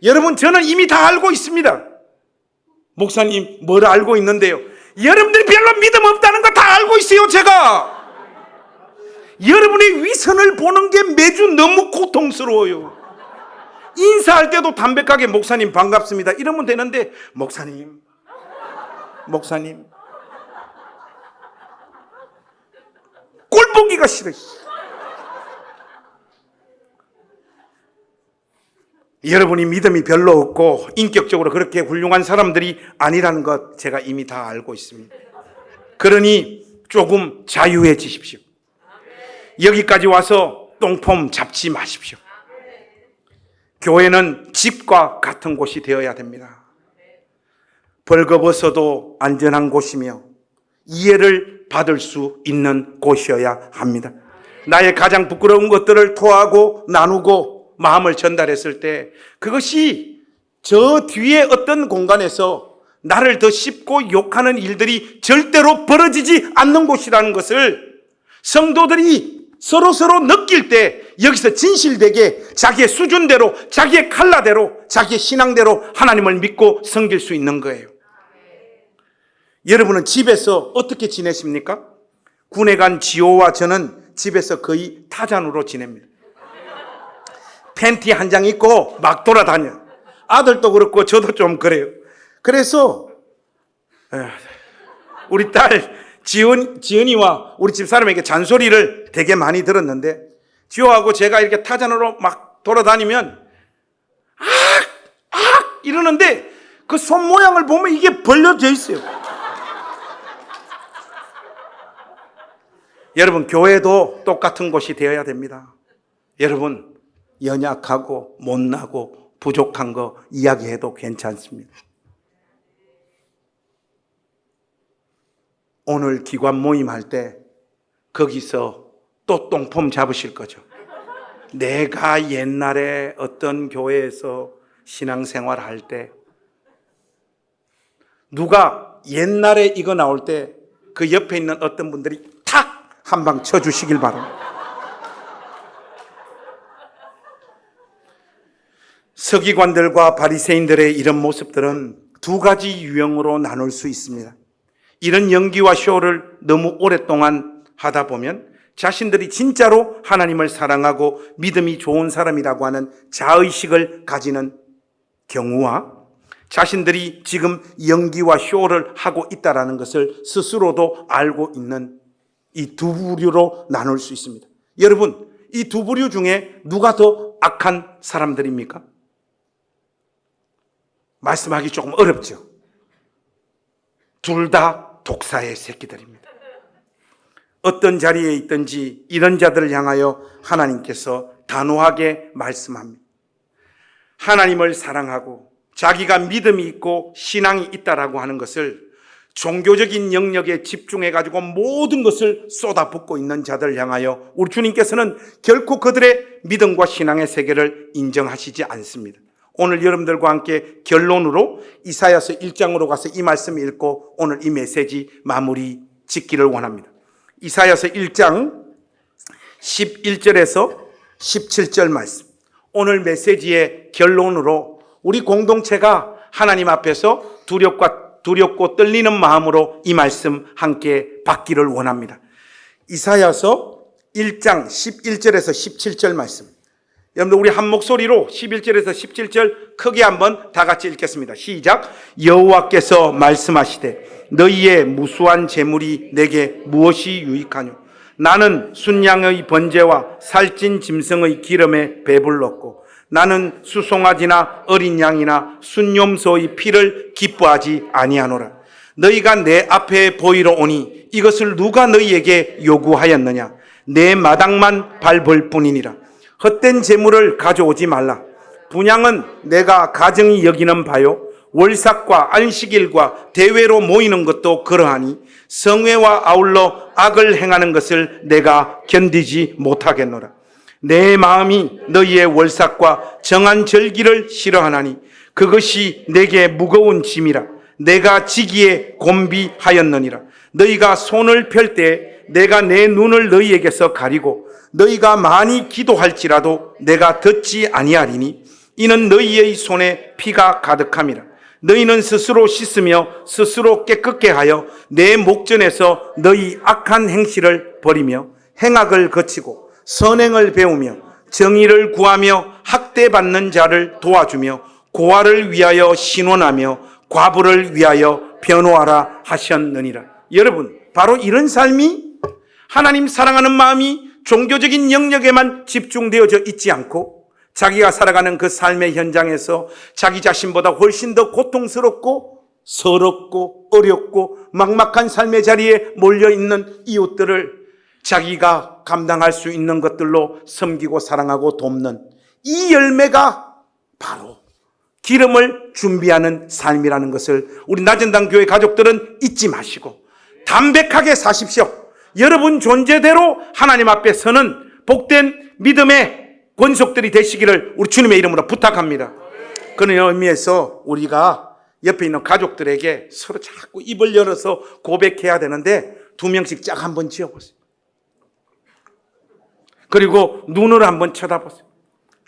여러분, 저는 이미 다 알고 있습니다. 목사님, 뭘 알고 있는데요? 여러분들이 별로 믿음 없다는 거 다 알고 있어요, 제가. 여러분의 위선을 보는 게 매주 너무 고통스러워요. 인사할 때도 담백하게 목사님 반갑습니다 이러면 되는데, 목사님 꼴 보기가 싫어요. 여러분이 믿음이 별로 없고 인격적으로 그렇게 훌륭한 사람들이 아니라는 것 제가 이미 다 알고 있습니다. 그러니 조금 자유해지십시오. 여기까지 와서 똥폼 잡지 마십시오. 교회는 집과 같은 곳이 되어야 됩니다. 벌거벗어도 안전한 곳이며 이해를 받을 수 있는 곳이어야 합니다. 나의 가장 부끄러운 것들을 토하고 나누고 마음을 전달했을 때 그것이 저 뒤에 어떤 공간에서 나를 더 씹고 욕하는 일들이 절대로 벌어지지 않는 곳이라는 것을 성도들이 서로 느낄 때 여기서 진실되게 자기의 수준대로, 자기의 칼라대로, 자기의 신앙대로 하나님을 믿고 섬길 수 있는 거예요. 여러분은 집에서 어떻게 지내십니까? 군에 간 지호와 저는 집에서 거의 타잔으로 지냅니다. 팬티 한 장 입고 막 돌아다녀요. 아들도 그렇고 저도 좀 그래요. 그래서 우리 딸 지은이와 우리 집 사람에게 잔소리를 되게 많이 들었는데, 지호하고 제가 이렇게 타잔으로 막 돌아다니면 이러는데 그 손 모양을 보면 이게 벌려져 있어요. 여러분, 교회도 똑같은 곳이 되어야 됩니다. 여러분, 연약하고 못나고 부족한 거 이야기해도 괜찮습니다. 오늘 기관 모임할 때 거기서 또 똥폼 잡으실 거죠. 내가 옛날에 어떤 교회에서 신앙생활 할 때 누가 옛날에 이거 나올 때 그 옆에 있는 어떤 분들이 탁 한 방 쳐주시길 바랍니다. 서기관들과 바리새인들의 이런 모습들은 두 가지 유형으로 나눌 수 있습니다. 이런 연기와 쇼를 너무 오랫동안 하다 보면 자신들이 진짜로 하나님을 사랑하고 믿음이 좋은 사람이라고 하는 자의식을 가지는 경우와 자신들이 지금 연기와 쇼를 하고 있다는 것을 스스로도 알고 있는 이 두 부류로 나눌 수 있습니다. 여러분, 이 두 부류 중에 누가 더 악한 사람들입니까? 말씀하기 조금 어렵죠. 둘 다 독사의 새끼들입니다. 어떤 자리에 있든지 이런 자들을 향하여 하나님께서 단호하게 말씀합니다. 하나님을 사랑하고 자기가 믿음이 있고 신앙이 있다라고 하는 것을 종교적인 영역에 집중해가지고 모든 것을 쏟아붓고 있는 자들을 향하여 우리 주님께서는 결코 그들의 믿음과 신앙의 세계를 인정하시지 않습니다. 오늘 여러분들과 함께 결론으로 이사야서 1장으로 가서 이 말씀 읽고 오늘 이 메시지 마무리 짓기를 원합니다. 이사야서 1장 11절에서 17절 말씀. 오늘 메시지의 결론으로 우리 공동체가 하나님 앞에서 두렵고 떨리는 마음으로 이 말씀 함께 받기를 원합니다. 이사야서 1장 11절에서 17절 말씀. 여러분들 우리 한 목소리로 11절에서 17절 크게 한번 다 같이 읽겠습니다. 시작. 여호와께서 말씀하시되 너희의 무수한 재물이 내게 무엇이 유익하뇨? 나는 순양의 번제와 살찐 짐승의 기름에 배불렀고 나는 수송아지나 어린 양이나 순염소의 피를 기뻐하지 아니하노라. 너희가 내 앞에 보이러 오니 이것을 누가 너희에게 요구하였느냐? 내 마당만 밟을 뿐이니라. 헛된 재물을 가져오지 말라. 분향은 내가 가정이 여기는 바요. 월삭과 안식일과 대회로 모이는 것도 그러하니 성회와 아울러 악을 행하는 것을 내가 견디지 못하겠노라. 내 마음이 너희의 월삭과 정한 절기를 싫어하나니 그것이 내게 무거운 짐이라. 내가 지기에 곤비하였느니라. 너희가 손을 펼 때 내가 내 눈을 너희에게서 가리고 너희가 많이 기도할지라도 내가 듣지 아니하리니 이는 너희의 손에 피가 가득함이라. 너희는 스스로 씻으며 스스로 깨끗게 하여 내 목전에서 너희 악한 행실을 버리며 행악을 거치고 선행을 배우며 정의를 구하며 학대받는 자를 도와주며 고아를 위하여 신원하며 과부를 위하여 변호하라 하셨느니라. 여러분, 바로 이런 삶이 하나님 사랑하는 마음이 종교적인 영역에만 집중되어져 있지 않고 자기가 살아가는 그 삶의 현장에서 자기 자신보다 훨씬 더 고통스럽고 서럽고 어렵고 막막한 삶의 자리에 몰려있는 이웃들을 자기가 감당할 수 있는 것들로 섬기고 사랑하고 돕는 이 열매가 바로 기름을 준비하는 삶이라는 것을 우리 낮은당 교회 가족들은 잊지 마시고 담백하게 사십시오. 여러분 존재대로 하나님 앞에 서는 복된 믿음의 권속들이 되시기를 우리 주님의 이름으로 부탁합니다. 그런 의미에서 우리가 옆에 있는 가족들에게 서로 자꾸 입을 열어서 고백해야 되는데 2명씩 쫙 한번 지어보세요. 그리고 눈을 한번 쳐다보세요.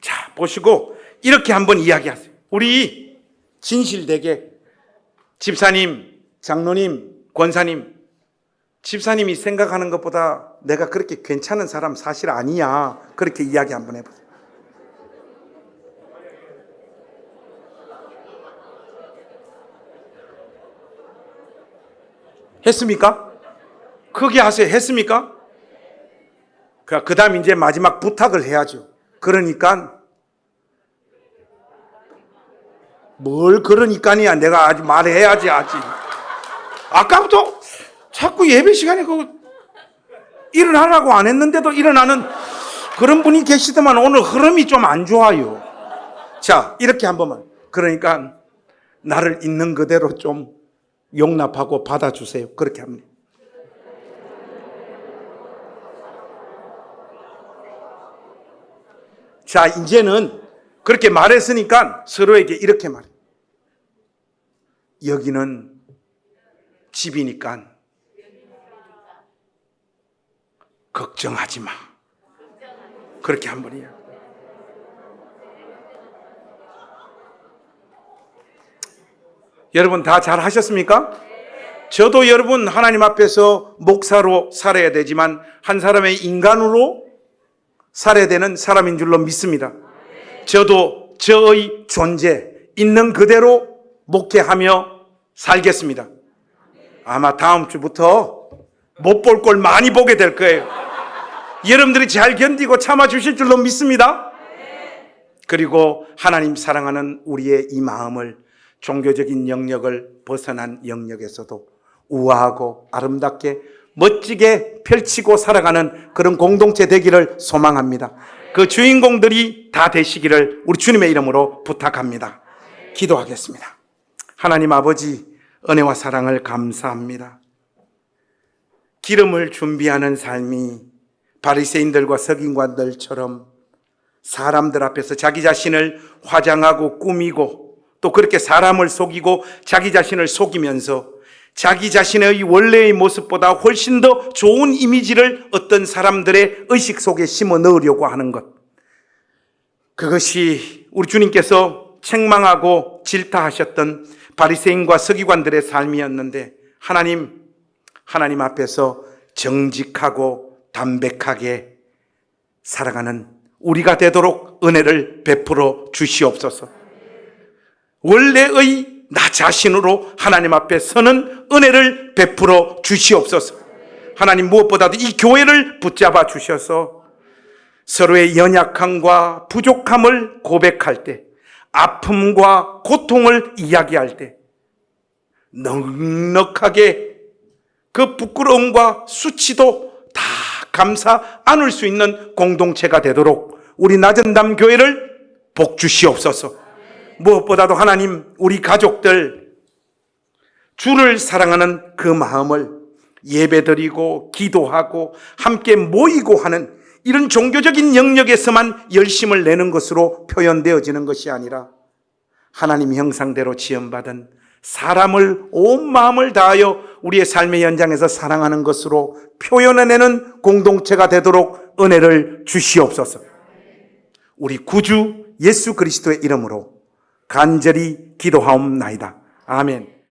자, 보시고 이렇게 한번 이야기하세요. 우리 진실되게 집사님, 장로님, 권사님, 집사님이 생각하는 것보다 내가 그렇게 괜찮은 사람 사실 아니야. 그렇게 이야기 한번 해보세요. 했습니까? 크게 하세요. 했습니까? 그 다음 이제 마지막 부탁을 해야죠. 그러니까 뭘 그러니까니야. 내가 아직 말해야지. 아직 아까부터 자꾸 예배 시간에 일어나라고 안 했는데도 일어나는 그런 분이 계시더만 오늘 흐름이 좀 안 좋아요. 자, 이렇게 한 번만. 그러니까 나를 있는 그대로 좀 용납하고 받아주세요. 그렇게 합니다. 자, 이제는 그렇게 말했으니까 서로에게 이렇게 말해. 여기는 집이니까 걱정하지 마. 그렇게 한 번이야. 여러분 다 잘 하셨습니까? 저도 여러분 하나님 앞에서 목사로 살아야 되지만 한 사람의 인간으로 살아야 되는 사람인 줄로 믿습니다. 저도 저의 존재 있는 그대로 목회하며 살겠습니다. 아마 다음 주부터 못 볼 걸 많이 보게 될 거예요. 여러분들이 잘 견디고 참아주실 줄로 믿습니다. 그리고 하나님 사랑하는 우리의 이 마음을 종교적인 영역을 벗어난 영역에서도 우아하고 아름답게 멋지게 펼치고 살아가는 그런 공동체 되기를 소망합니다. 그 주인공들이 다 되시기를 우리 주님의 이름으로 부탁합니다. 기도하겠습니다. 하나님 아버지, 은혜와 사랑을 감사합니다. 기름을 준비하는 삶이 바리새인들과 서기관들처럼 사람들 앞에서 자기 자신을 화장하고 꾸미고 또 그렇게 사람을 속이고 자기 자신을 속이면서 자기 자신의 원래의 모습보다 훨씬 더 좋은 이미지를 어떤 사람들의 의식 속에 심어 넣으려고 하는 것, 그것이 우리 주님께서 책망하고 질타하셨던 바리새인과 서기관들의 삶이었는데 하나님 앞에서 정직하고 담백하게 살아가는 우리가 되도록 은혜를 베풀어 주시옵소서. 원래의 나 자신으로 하나님 앞에 서는 은혜를 베풀어 주시옵소서. 하나님 무엇보다도 이 교회를 붙잡아 주셔서 서로의 연약함과 부족함을 고백할 때, 아픔과 고통을 이야기할 때 넉넉하게 그 부끄러움과 수치도 다 감사 안을 수 있는 공동체가 되도록 우리 낮은담 교회를 복 주시옵소서. 무엇보다도 하나님, 우리 가족들 주를 사랑하는 그 마음을 예배드리고 기도하고 함께 모이고 하는 이런 종교적인 영역에서만 열심을 내는 것으로 표현되어지는 것이 아니라 하나님 형상대로 지음받은 사람을 온 마음을 다하여 우리의 삶의 현장에서 사랑하는 것으로 표현해내는 공동체가 되도록 은혜를 주시옵소서. 우리 구주 예수 그리스도의 이름으로 간절히 기도하옵나이다. 아멘.